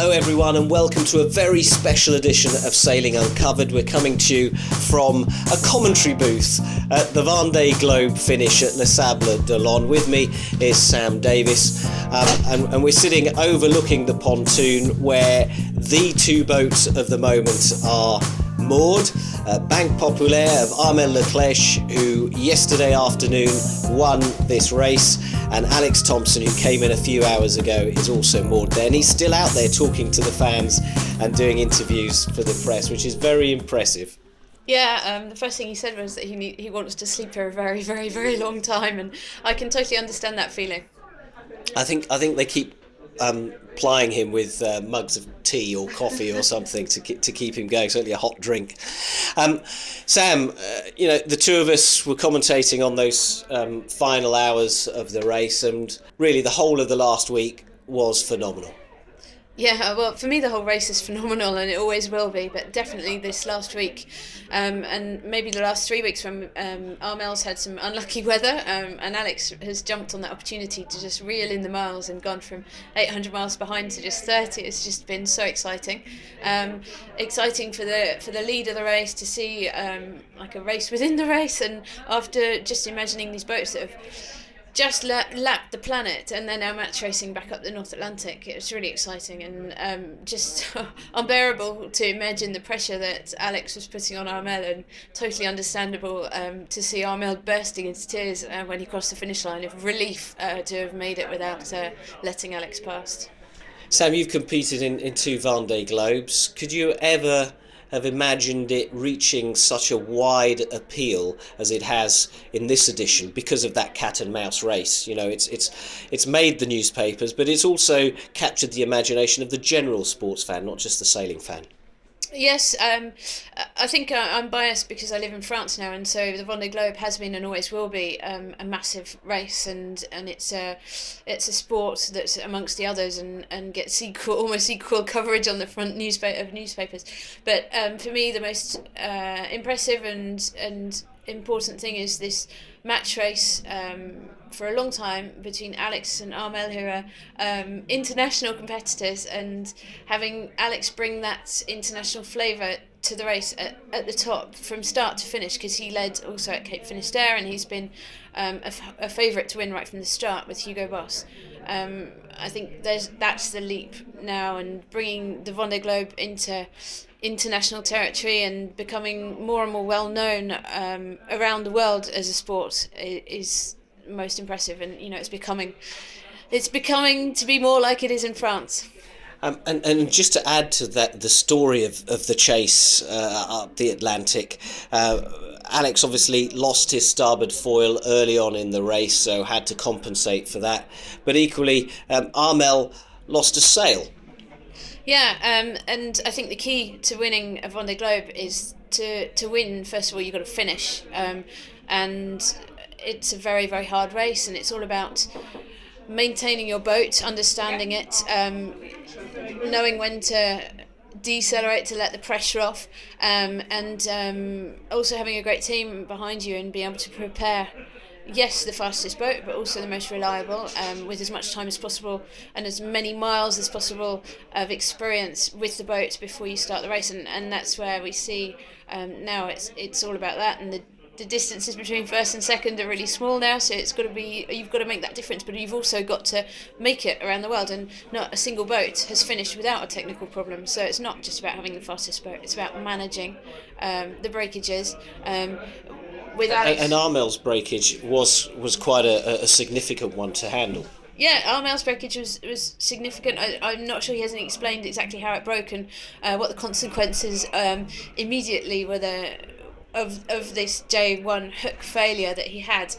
Hello everyone and welcome to a very special edition of Sailing Uncovered. We're coming to you from a commentary booth at the Vendee Globe finish at Les Sables D'Olonne. With me is Sam Davies and we're sitting overlooking the pontoon where the two boats of the moment are moored. Banque Populaire of Armel Leclerc, who yesterday afternoon won this race, and Alec Thomson, who came in a few hours ago, is also moored there, and he's still out there talking to the fans and doing interviews for the press, which is very impressive. Yeah, the first thing he said was that he wants to sleep for a very, very, very long time, and I can totally understand that feeling. I think they keep plying him with mugs of tea or coffee or something to keep him going, certainly a hot drink. Sam, the two of us were commentating on those final hours of the race, and really the whole of the last week was phenomenal. Yeah, well, for me the whole race is phenomenal, and it always will be, but definitely this last week, and maybe the last 3 weeks when Armel's had some unlucky weather, and Alex has jumped on that opportunity to just reel in the miles and gone from 800 miles behind to just 30. It's just been so exciting. Exciting for the lead of the race to see like a race within the race, and after just imagining these boats that have just lapped the planet and they're now match racing back up the North Atlantic. It was really exciting and just unbearable to imagine the pressure that Alex was putting on Armel, and totally understandable to see Armel bursting into tears when he crossed the finish line of relief to have made it without letting Alex past. Sam, you've competed in two Vendee Globes. Could you ever have imagined it reaching such a wide appeal as it has in this edition because of that cat and mouse race? It's made the newspapers, but it's also captured the imagination of the general sports fan, not just the sailing fan. Yes, I think I'm biased because I live in France now, and so the Vendee Globe has been and always will be a massive race, and it's a sport that's amongst the others and gets almost equal coverage on the front newspapers. But for me, the most impressive and important thing is this match race for a long time between Alex and Armel, who are international competitors, and having Alex bring that international flavour to the race at the top from start to finish, because he led also at Cape Finisterre and he's been a favourite to win right from the start with Hugo Boss. I think that's the leap now, and bringing the Vendee Globe into international territory and becoming more and more well known around the world as a sport is most impressive, and it's becoming to be more like it is in France. And just to add to that, the story of the chase up the Atlantic, Alex obviously lost his starboard foil early on in the race, so had to compensate for that. But equally, Armel lost a sail. Yeah, and I think the key to winning a Vendee Globe is to win. First of all, you've got to finish, and it's a very, very hard race, and it's all about maintaining your boat, understanding it, knowing when to decelerate to let the pressure off, and also having a great team behind you and being able to prepare. Yes, the fastest boat, but also the most reliable, with as much time as possible and as many miles as possible of experience with the boat before you start the race, and that's where we see now it's all about that, and the distances between first and second are really small now, so you've got to make that difference, but you've also got to make it around the world, and not a single boat has finished without a technical problem. So it's not just about having the fastest boat, it's about managing the breakages. And Armel's breakage was quite a significant one to handle. Yeah, Armel's breakage was significant. I'm not sure he hasn't explained exactly how it broke and what the consequences immediately were there of this J1 hook failure that he had,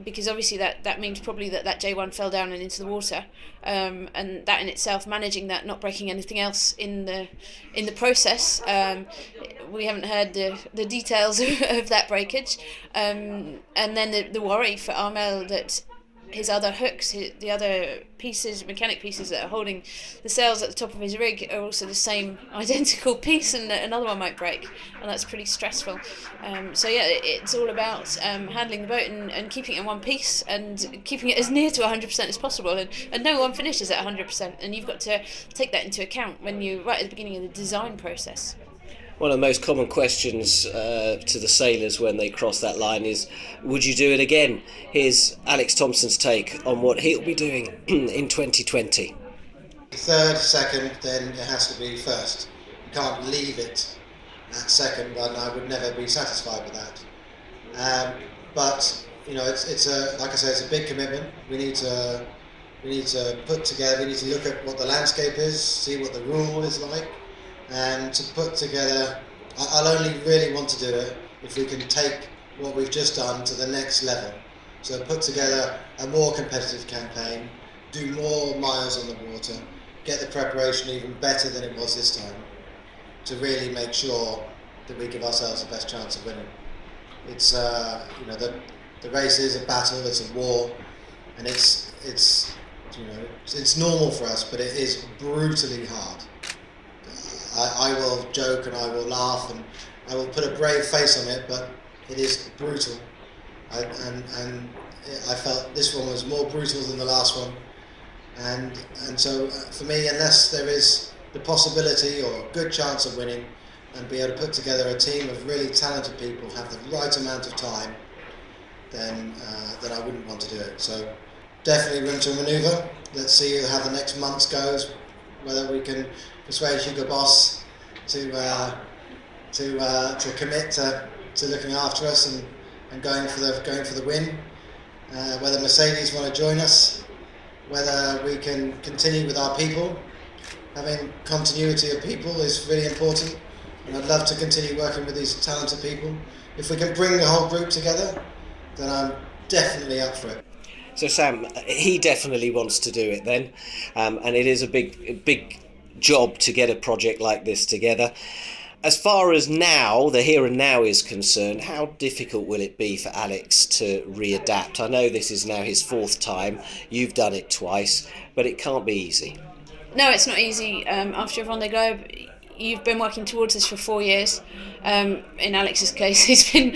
because obviously that means probably that J1 fell down and into the water, and that in itself, managing that, not breaking anything else in the process. We haven't heard the details of that breakage, and then the worry for Armel that his other hooks, the other pieces, mechanic pieces that are holding the sails at the top of his rig are also the same identical piece, and another one might break, and that's pretty stressful. So yeah, it's all about handling the boat and keeping it in one piece and keeping it as near to 100% as possible, and no one finishes at 100%, and you've got to take that into account when you right at the beginning of the design process. One of the most common questions to the sailors when they cross that line is, would you do it again? Here's Alex Thomson's take on what he'll be doing in 2020. Third, second, then it has to be first. You can't leave it at second, and I would never be satisfied with that. But you know, it's a, like I say, it's a big commitment. We need to put together. We need to look at what the landscape is, see what the rule is like. And to put together, I'll only really want to do it if we can take what we've just done to the next level. So put together a more competitive campaign, do more miles on the water, get the preparation even better than it was this time, to really make sure that we give ourselves the best chance of winning. It's you know, the race is a battle, it's a war, and it's you know, it's normal for us, but it is brutally hard. I will joke and I will laugh and I will put a brave face on it, but it is brutal. And I felt this one was more brutal than the last one. And so for me, unless there is the possibility or a good chance of winning and be able to put together a team of really talented people, have the right amount of time, then I wouldn't want to do it. So definitely room to manoeuvre. Let's see how the next month goes, whether we can persuade Hugo Boss to commit to looking after us and going for the win. Whether Mercedes want to join us, whether we can continue with our people. Having continuity of people is really important, and I'd love to continue working with these talented people. If we can bring the whole group together, then I'm definitely up for it. So Sam, he definitely wants to do it then, and it is a big job to get a project like this together. As far as now, the here and now is concerned, how difficult will it be for Alex to readapt? I know this is now his fourth time, you've done it twice, but it can't be easy. No, it's not easy. After Vendee Globe, you've been working towards this for 4 years. In Alex's case, he's been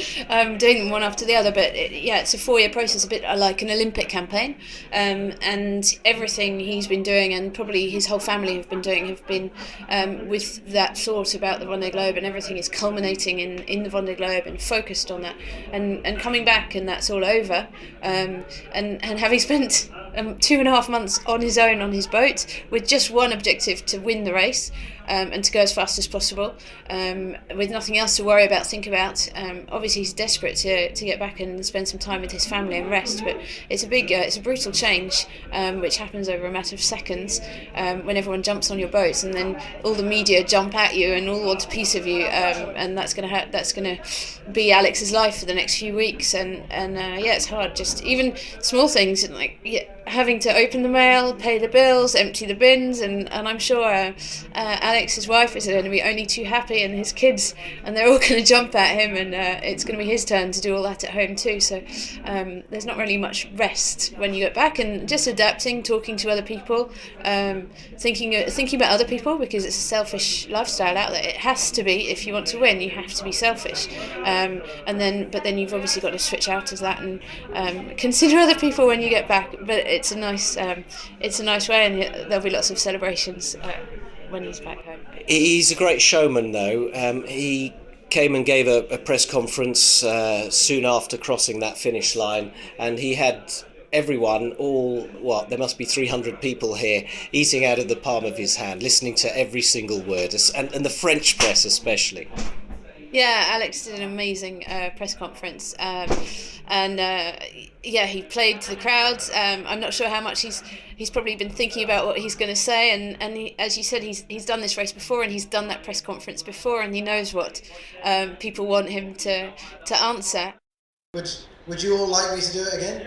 doing them one after the other, but it's a 4-year process, a bit like an Olympic campaign. And everything he's been doing, and probably his whole family have been with that thought about the Vendee Globe, and everything is culminating in the Vendee Globe and focused on that. And coming back, and that's all over. And having spent 2.5 months on his own on his boat with just one objective, to win the race. And to go as fast as possible, with nothing else to worry about, think about. Obviously, he's desperate to get back and spend some time with his family and rest. But it's a brutal change, which happens over a matter of seconds, when everyone jumps on your boats, and then all the media jump at you and all want a piece of you, and that's gonna be Alex's life for the next few weeks. And it's hard. Just even small things like having to open the mail, pay the bills, empty the bins, and I'm sure Alex's wife is going to be only too happy, and his kids, and they're all going to jump at him, and it's going to be his turn to do all that at home too. So there's not really much rest when you get back, and just adapting, talking to other people, thinking about other people, because it's a selfish lifestyle out there. It has to be. If you want to win, you have to be selfish, but then you've obviously got to switch out of that and consider other people when you get back. But it's a nice way, and there'll be lots of celebrations when he's back home. He's a great showman, though. He came and gave a press conference soon after crossing that finish line, and he had everyone, there must be 300 people here, eating out of the palm of his hand, listening to every single word, and the French press especially. Yeah, Alex did an amazing press conference, he played to the crowds. I'm not sure how much he's probably been thinking about what he's going to say, and he, as you said, he's done this race before, and he's done that press conference before, and he knows what people want him to answer. Would you all like me to do it again?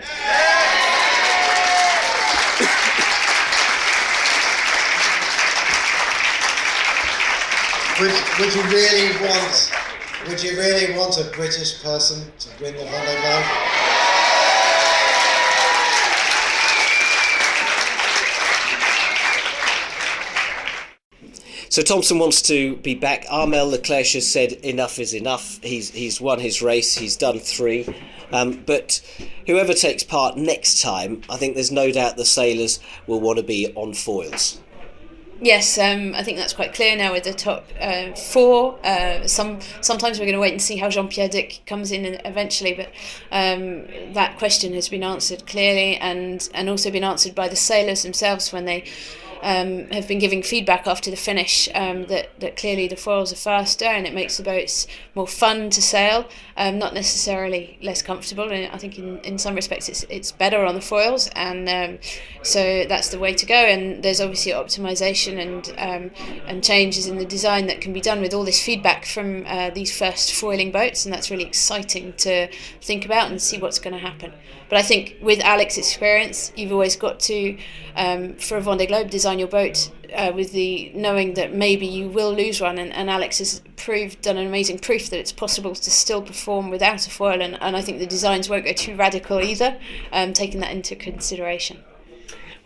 Would you really want a British person to win the Vendee Globe? So Thomson wants to be back. Armel Leclerc has said enough is enough. He's won his race. He's done 3. But whoever takes part next time, I think there's no doubt the sailors will want to be on foils. Yes, I think that's quite clear now with the top 4. Sometimes we're going to wait and see how Jean-Pierre Dick comes in eventually, but that question has been answered clearly and also been answered by the sailors themselves when they have been giving feedback after the finish that clearly the foils are faster and it makes the boats more fun to sail, not necessarily less comfortable. And I think in some respects it's better on the foils, and so that's the way to go. And there's obviously optimization and changes in the design that can be done with all this feedback from these first foiling boats, and that's really exciting to think about and see what's going to happen. But I think with Alec's experience, you've always got to, for a Vendee Globe, design your boat with the knowing that maybe you will lose one. And Alec has done an amazing proof that it's possible to still perform without a foil. And I think the designs won't go too radical either, taking that into consideration.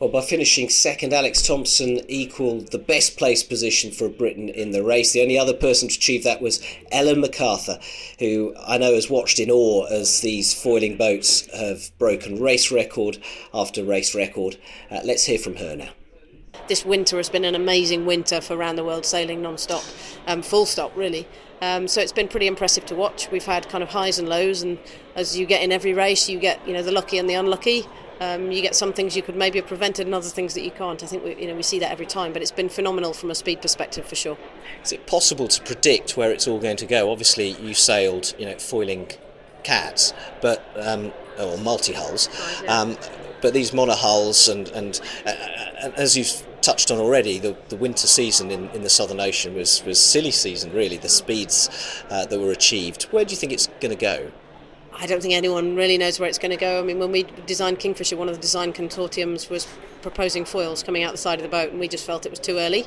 Well, by finishing second, Alex Thomson equalled the best placed position for Britain in the race. The only other person to achieve that was Ellen MacArthur, who I know has watched in awe as these foiling boats have broken race record after race record. Let's hear from her now. This winter has been an amazing winter for round the world sailing non-stop, full stop really. So it's been pretty impressive to watch. We've had kind of highs and lows, and as you get in every race, you get the lucky and the unlucky. You get some things you could maybe have prevented and other things that you can't. I think we see that every time, but it's been phenomenal from a speed perspective for sure. Is it possible to predict where it's all going to go? Obviously, you sailed, foiling cats, but or multi-hulls, but these monohulls and as you've touched on already, the winter season in the Southern Ocean was silly season really. The speeds that were achieved. Where do you think it's going to go? I don't think anyone really knows where it's going to go. I mean, when we designed Kingfisher, one of the design consortiums was proposing foils coming out the side of the boat, and we just felt it was too early.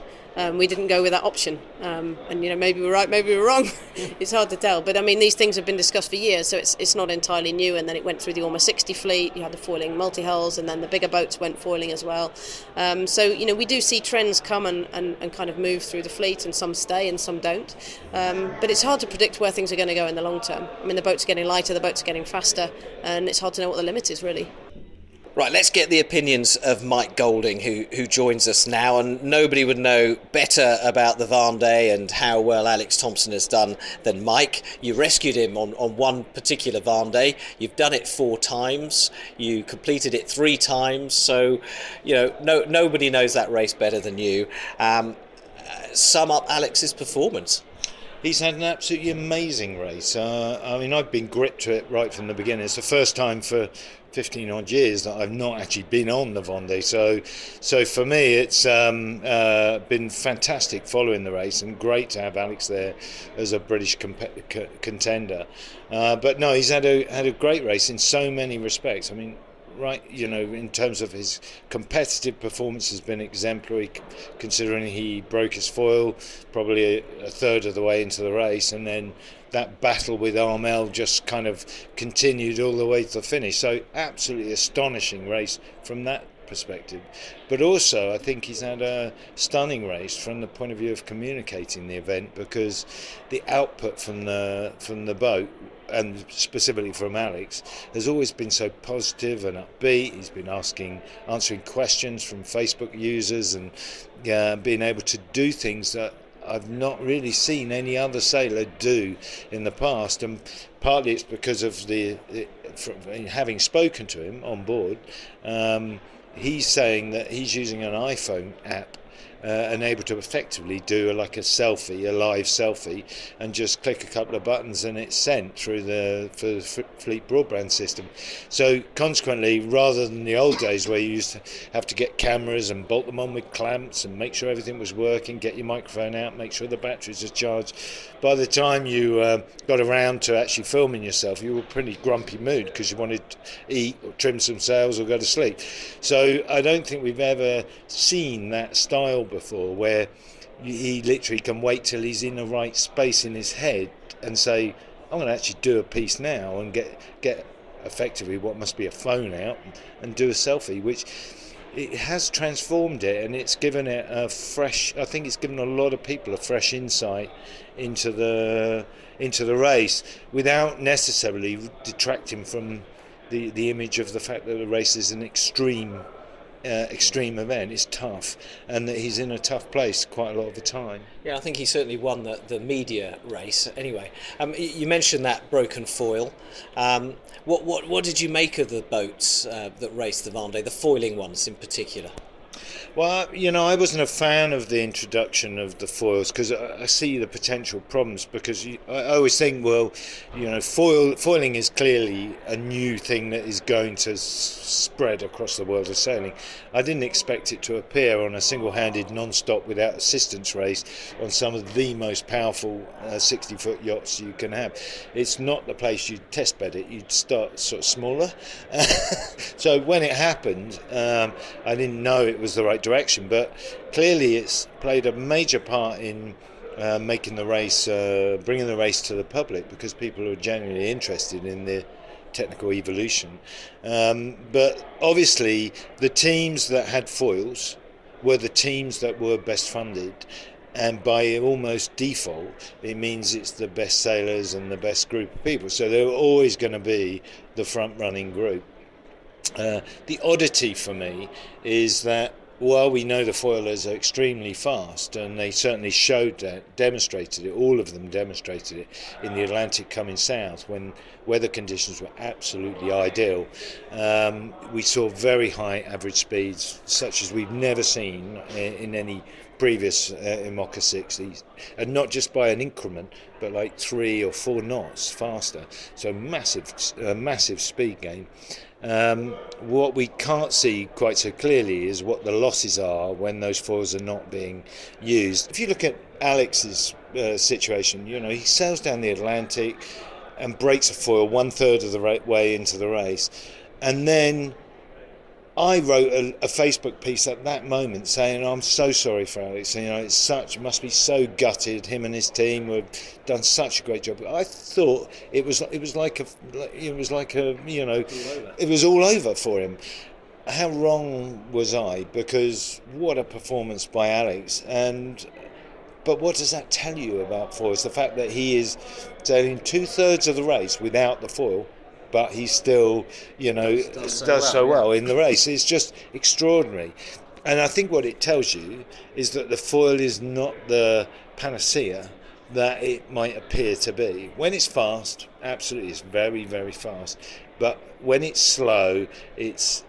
We didn't go with that option. And maybe we're right, maybe we're wrong. It's hard to tell. But I mean, these things have been discussed for years, so it's not entirely new. And then it went through the almost 60 fleet. You had the foiling multi-hulls, and then the bigger boats went foiling as well. So we do see trends come and kind of move through the fleet, and some stay and some don't. But it's hard to predict where things are going to go in the long term. I mean, the boats are getting lighter, the boats are getting faster, and it's hard to know what the limit is really. Right, let's get the opinions of Mike Golding, who joins us now, and nobody would know better about the Vendee and how well Alex Thomson has done than Mike. You rescued him on one particular Vendee. You've done it 4 times. You completed it 3 times. So, nobody knows that race better than you. Sum up Alex's performance. He's had an absolutely amazing race. I've been gripped to it right from the beginning. It's the first time for 15 odd years that I've not actually been on the Vendee. So for me, it's been fantastic following the race, and great to have Alex there as a British contender. But no, he's had a great race in so many respects. I mean, right, in terms of his competitive performance has been exemplary, considering he broke his foil probably a third of the way into the race, and then that battle with Armel just kind of continued all the way to the finish. So absolutely astonishing race from that perspective. But also I think he's had a stunning race from the point of view of communicating the event, because the output from the boat, and specifically from Alex, has always been so positive and upbeat. He's been answering questions from Facebook users, and being able to do things that I've not really seen any other sailor do in the past. And partly it's because of having spoken to him on board. He's saying that he's using an iPhone app and able to effectively do a live selfie, and just click a couple of buttons and it's sent through the fleet broadband system. So consequently, rather than the old days where you used to have to get cameras and bolt them on with clamps and make sure everything was working, get your microphone out, make sure the batteries are charged, by the time you got around to actually filming yourself, you were in a pretty grumpy mood because you wanted to eat or trim some sails or go to sleep. So I don't think we've ever seen that style before, where he literally can wait till he's in the right space in his head and say, I'm going to actually do a piece now, and get effectively what must be a phone out and do a selfie, which it has transformed it, and it's given it a fresh. I think it's given a lot of people a fresh insight into the race, without necessarily detracting from the image of the fact that the race is an extreme event. It's tough, and that he's in a tough place quite a lot of the time. Yeah, I think he certainly won the media race. Anyway, you mentioned that broken foil. What did you make of the boats that raced the Vendee, the foiling ones in particular? Well, I wasn't a fan of the introduction of the foils because I see the potential problems, because I always think, well, foiling is clearly a new thing that is going to spread across the world of sailing. I didn't expect it to appear on a single-handed, non-stop, without assistance race on some of the most powerful 60-foot yachts you can have. It's not the place you'd test bed it. You'd start sort of smaller. So when it happened, I didn't know it was the right direction, but clearly it's played a major part in making the race, bringing the race to the public, because people are genuinely interested in the technical evolution. But obviously the teams that had foils were the teams that were best funded, and by almost default it means it's the best sailors and the best group of people, so they're always going to be the front running group. The oddity for me is that while we know the foilers are extremely fast, and they certainly showed that, demonstrated it, all of them demonstrated it in the Atlantic coming south when weather conditions were absolutely ideal, we saw very high average speeds such as we've never seen in any previous IMOCA 60s, and not just by an increment, but like 3 or 4 knots faster, so massive speed gain. What we can't see quite so clearly is what the losses are when those foils are not being used. If you look at Alec's situation, he sails down the Atlantic and breaks a foil 1/3 of the way into the race, and then I wrote a Facebook piece at that moment saying, I'm so sorry for Alex. It must be so gutted. Him and his team have done such a great job. I thought it was all over for him. How wrong was I? Because what a performance by Alex. But what does that tell you about foils? The fact that he is sailing 2/3 of the race without the foil, but he still, does so well in the race. It's just extraordinary. And I think what it tells you is that the foil is not the panacea that it might appear to be. When it's fast, absolutely, it's very, very fast. But when it's slow, it's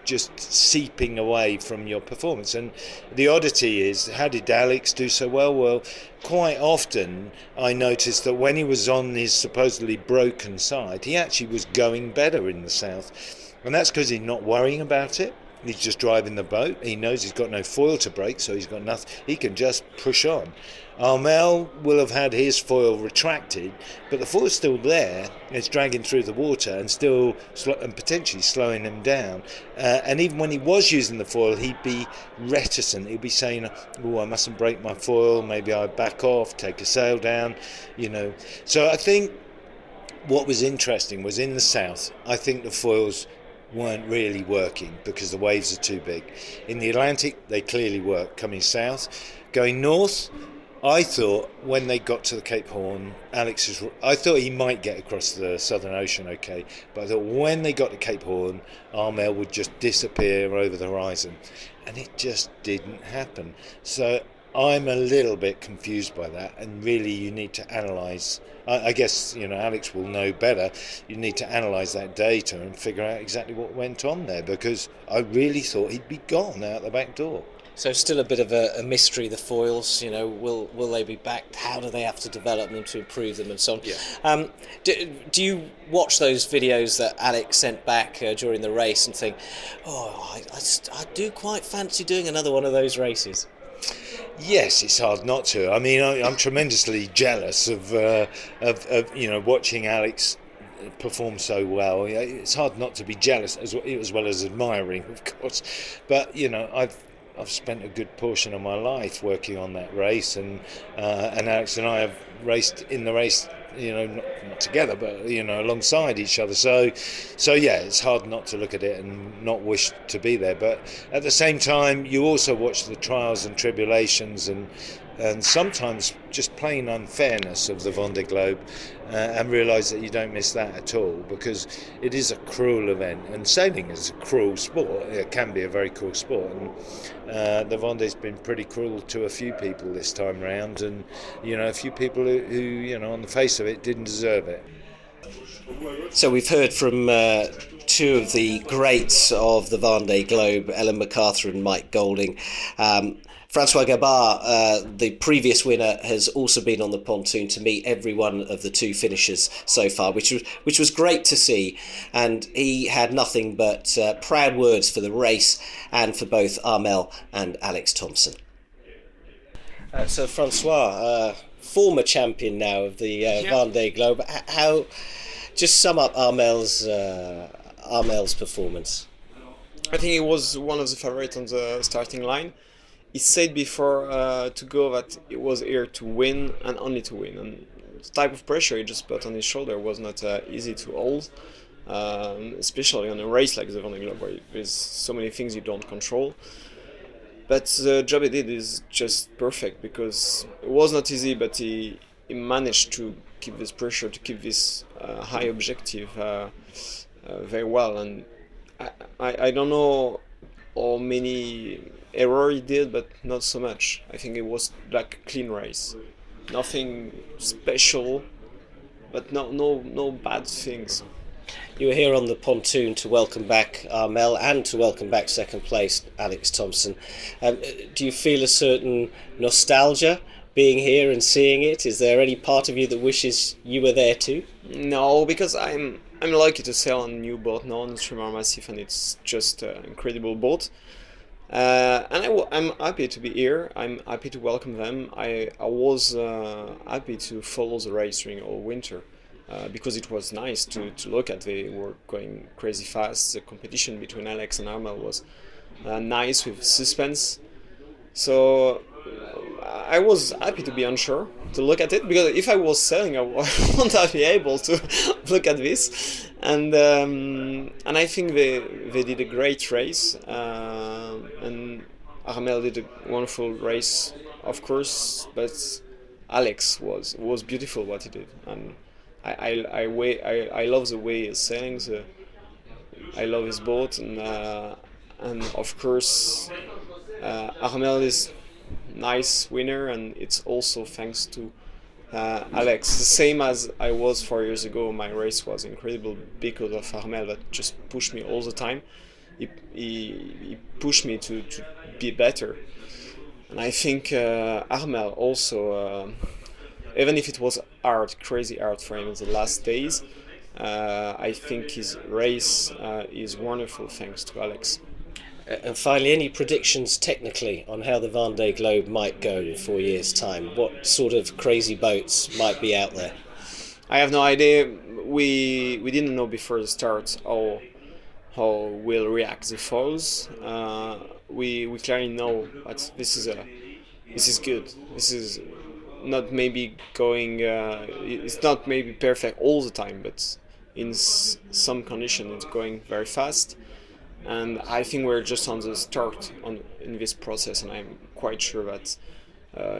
just seeping away from your performance. And the oddity is, how did Alex do so well? Well, quite often I noticed that when he was on his supposedly broken side, he actually was going better in the south. And that's because he's not worrying about it. He's just driving the boat. He knows he's got no foil to break, so he's got nothing. He can just push on. Armel will have had his foil retracted, but the foil's still there. It's dragging through the water and still and potentially slowing him down. And even when he was using the foil, he'd be reticent. He'd be saying, "Oh, I mustn't break my foil. Maybe I back off, take a sail down." So I think what was interesting was in the south, I think the foils weren't really working because the waves are too big. In the Atlantic, they clearly work. Coming south, going north, I thought when they got to the Cape Horn, I thought he might get across the Southern Ocean okay, but I thought when they got to Cape Horn, Armel would just disappear over the horizon, and it just didn't happen. So I'm a little bit confused by that, and really you need to analyse. I guess Alex will know better. You need to analyse that data and figure out exactly what went on there, because I really thought he'd be gone out the back door. So still a bit of a mystery, the foils. Will they be back? How do they have to develop them to improve them and so on? Yeah. Do you watch those videos that Alec sent back during the race and think, I do quite fancy doing another one of those races? Yes, it's hard not to. I mean, I'm tremendously jealous of watching Alex perform so well. It's hard not to be jealous as well as admiring, of course. But I've spent a good portion of my life working on that race, and Alex and I have raced in the race not together, but alongside each other. So yeah, it's hard not to look at it and not wish to be there. But at the same time, you also watch the trials and tribulations and sometimes just plain unfairness of the Vendee Globe, and realise that you don't miss that at all, because it is a cruel event, and sailing is a cruel sport. It can be a very cruel sport, and the Vendee's been pretty cruel to a few people this time round, and a few people who on the face of it didn't deserve it. So we've heard from two of the greats of the Vendee Globe, Ellen MacArthur and Mike Golding. Francois Gabart, the previous winner, has also been on the pontoon to meet every one of the two finishers so far, which was great to see. And he had nothing but proud words for the race and for both Armel and Alex Thomson. So Francois, former champion now of the Vendee Globe, how? Just sum up Armel's performance. I think he was one of the favorites on the starting line. He said before to go that he was here to win and only to win, and the type of pressure he just put on his shoulder was not easy to hold, especially on a race like the Vendee Globe where there's so many things you don't control. But the job he did is just perfect, because it was not easy, but he managed to keep this pressure, to keep this high objective very well. And I don't know how many error he did, but not so much. I think it was like a clean race, nothing special, but no bad things. You were here on the pontoon to welcome back Armel and to welcome back second place Alex Thomson. Do you feel a certain nostalgia being here and seeing it? Is there any part of you that wishes you were there too? No, because I'm lucky to sail on a new boat now on the Streamer Massif, and it's just an incredible boat. And I'm happy to be here. I'm happy to welcome them. I was happy to follow the race during all winter, because it was nice to look at. They were going crazy fast. The competition between Alex and Armel was nice, with suspense. So I was happy to be unsure, to look at it, because if I was sailing, I wouldn't have been able to look at this. And I think they did a great race, and Armel did a wonderful race, of course, but Alex was beautiful what he did, and I love the way he's sailing. I love his boat, and of course Armel is nice winner, and it's also thanks to Alex. The same as I was 4 years ago, my race was incredible because of Armel, that just pushed me all the time. He pushed me to be better. And I think Armel also, even if it was crazy hard for him in the last days, I think his race is wonderful thanks to Alex. And finally, any predictions technically on how the Vendee Globe might go in 4 years' time? What sort of crazy boats might be out there? I have no idea. We didn't know before the start how will react the foes. We clearly know that this is good. This is not maybe going. It's not maybe perfect all the time, but in some condition it's going very fast. And I think we're just on the start in this process, and I'm quite sure that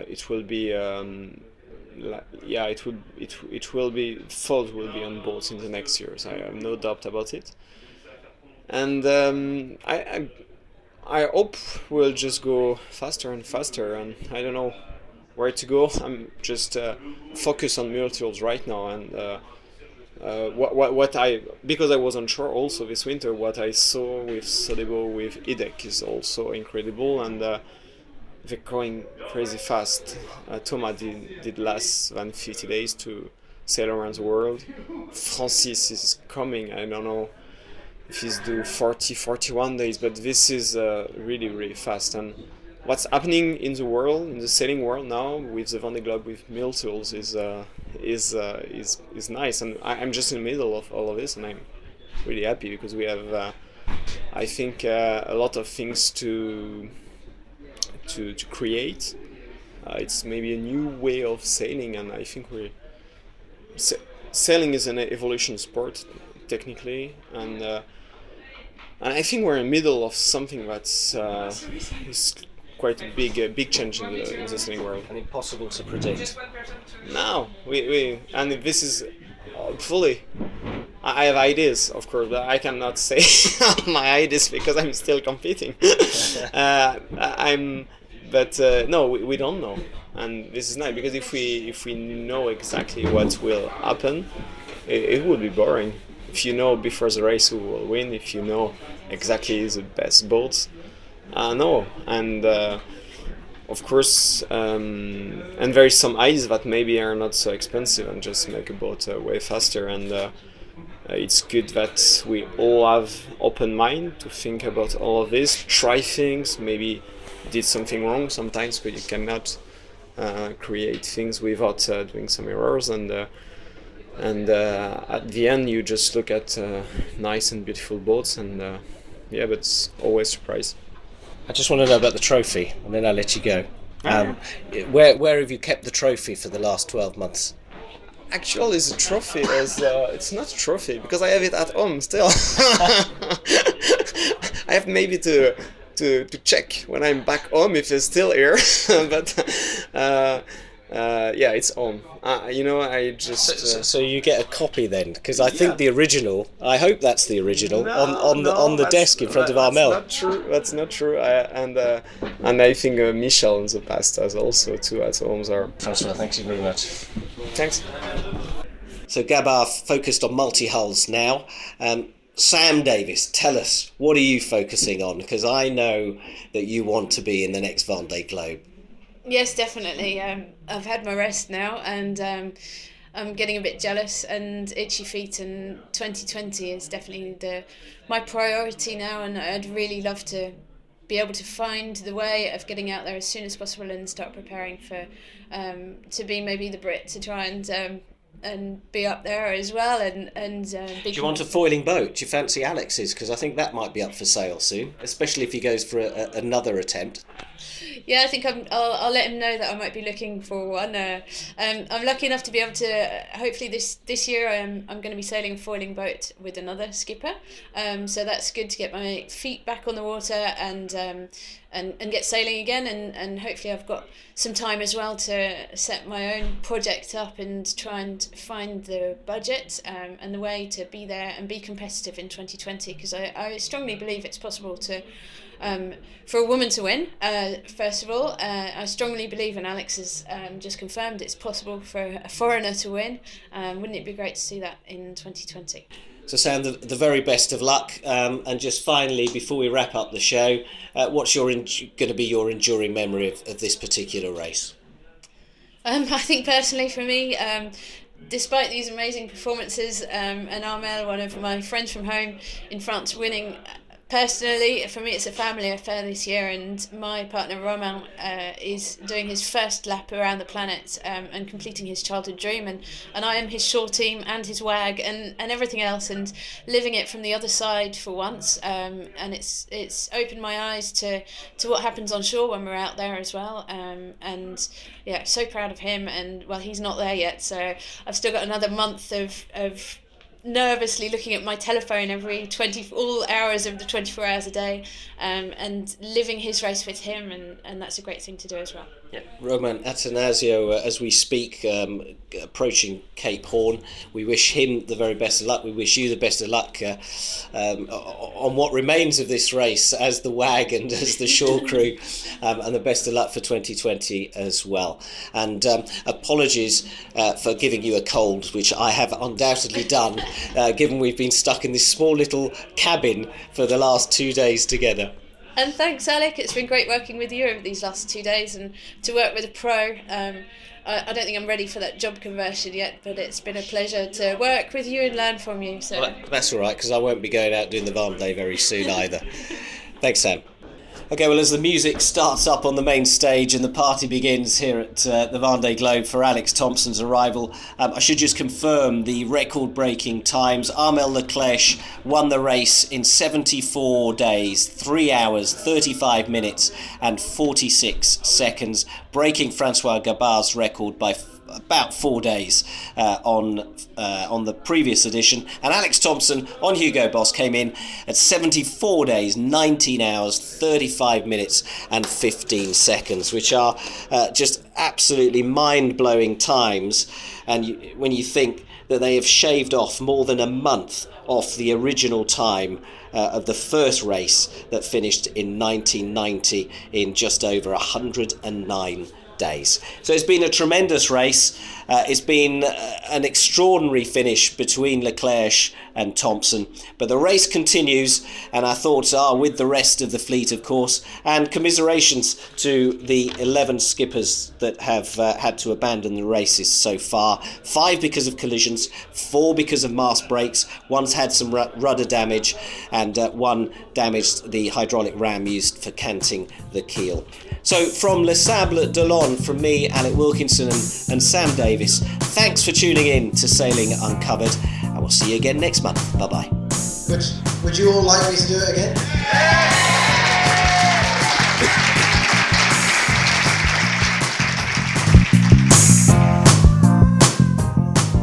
it will be. It will be. Thought will be on board in the next years. I have no doubt about it. And I hope we'll just go faster and faster. And I don't know where to go. I'm just focused on multi-hulls right now, and. Because I was unsure also this winter, what I saw with Sodebo, with IDEC is also incredible, and they're going crazy fast. Thomas did less than 50 days to sail around the world. Francis is coming, I don't know if he's do 41 days, but this is really, really fast. And what's happening in the world, in the sailing world now, with the Vendee Globe, with multi-hulls, is nice, and I'm just in the middle of all of this, and I'm really happy because we have, I think, a lot of things to create. It's maybe a new way of sailing, and I think sailing is an evolution sport, technically, and I think we're in the middle of something that's is quite a big change in the sailing world. And impossible to predict. Now we and this is fully. I have ideas, of course, but I cannot say my ideas because I'm still competing. No, we don't know, and this is nice because if we know exactly what will happen, it would be boring. If you know before the race who will win, if you know exactly the best boats, no, and of course, and there is some ideas that maybe are not so expensive and just make a boat way faster, and it's good that we all have open mind to think about all of this, try things, maybe did something wrong sometimes, but you cannot create things without doing some errors, and at the end you just look at nice and beautiful boats, and but it's always surprise. I just want to know about the trophy, and then I'll let you go. Where have you kept the trophy for the last 12 months? Actually, the trophy is it's not a trophy because I have it at home still. I have maybe to check when I'm back home if it's still here, but it's home. I just. So you get a copy then, because I think the original. I hope that's the original on the desk in front of Armel. That's not true. That's not true. And I think Michel in the past has also two at homes are. Francois, thank you very much. Thanks. So Gabart focused on multi-hulls now. Sam Davies, tell us, what are you focusing on? Because I know that you want to be in the next Vendee Globe. Yes, definitely. I've had my rest now, and I'm getting a bit jealous and itchy feet, and 2020 is definitely my priority now, and I'd really love to be able to find the way of getting out there as soon as possible and start preparing for to be maybe the Brit, to try and be up there as well, and do you want a foiling boat? Do you fancy Alex's? Because I think that might be up for sale soon, especially if he goes for another attempt. Yeah, I think I'll let him know that I might be looking for one. I'm lucky enough to be able to, hopefully this year I'm going to be sailing a foiling boat with another skipper. So that's good to get my feet back on the water and get sailing again, and hopefully I've got some time as well to set my own project up and try and find the budget and the way to be there and be competitive in 2020, because I strongly believe it's possible to for a woman to win. First of all, I strongly believe, and Alex has just confirmed, it's possible for a foreigner to win. Wouldn't it be great to see that in 2020? So Sam, the very best of luck, and just finally, before we wrap up the show, what's going to be your enduring memory of this particular race? I think personally for me, despite these amazing performances, and Armel, one of my friends from home in France, winning, personally, for me, it's a family affair this year, and my partner Romain is doing his first lap around the planet and completing his childhood dream, and I am his shore team and his wag and everything else, and living it from the other side for once, and it's opened my eyes to what happens on shore when we're out there as well, and yeah, so proud of him, and well, he's not there yet, so I've still got another month of nervously looking at my telephone every all hours of the 24 hours a day, and living his race with him, and that's a great thing to do as well. Yeah. Roman Atanasio, as we speak, approaching Cape Horn, we wish him the very best of luck. We wish you the best of luck on what remains of this race as the WAG and as the shore crew, and the best of luck for 2020 as well. And apologies for giving you a cold, which I have undoubtedly done, given we've been stuck in this small little cabin for the last 2 days together. And thanks, Alec. It's been great working with you over these last 2 days, and to work with a pro. I don't think I'm ready for that job conversion yet, but it's been a pleasure to work with you and learn from you. So well, that's all right, because I won't be going out doing the Vendee very soon either. Thanks, Sam. Okay, well, as the music starts up on the main stage and the party begins here at the Vendee Globe for Alex Thomson's arrival, I should just confirm the record-breaking times. Armel Leclerc won the race in 74 days, 3 hours, 35 minutes and 46 seconds, breaking Francois Gabart's record by about 4 days on the previous edition, and Alex Thomson on Hugo Boss came in at 74 days, 19 hours, 35 minutes and 15 seconds, which are just absolutely mind-blowing times. And when you think that they have shaved off more than a month off the original time of the first race that finished in 1990 in just over 109 days. So it's been a tremendous race. It's been an extraordinary finish between Leclerc and Thomson, but the race continues, and our thoughts are with the rest of the fleet, of course, and commiserations to the 11 skippers that have had to abandon the races so far. 5 because of collisions, 4 because of mast breaks, one's had some rudder damage, and one damaged the hydraulic ram used for canting the keel. So from Les Sables D'Olonne, from me, Alec Wilkinson and Sam Davies, thanks for tuning in to Sailing Uncovered, and we'll see you again next month. Bye-bye. Would you all like me to do it again?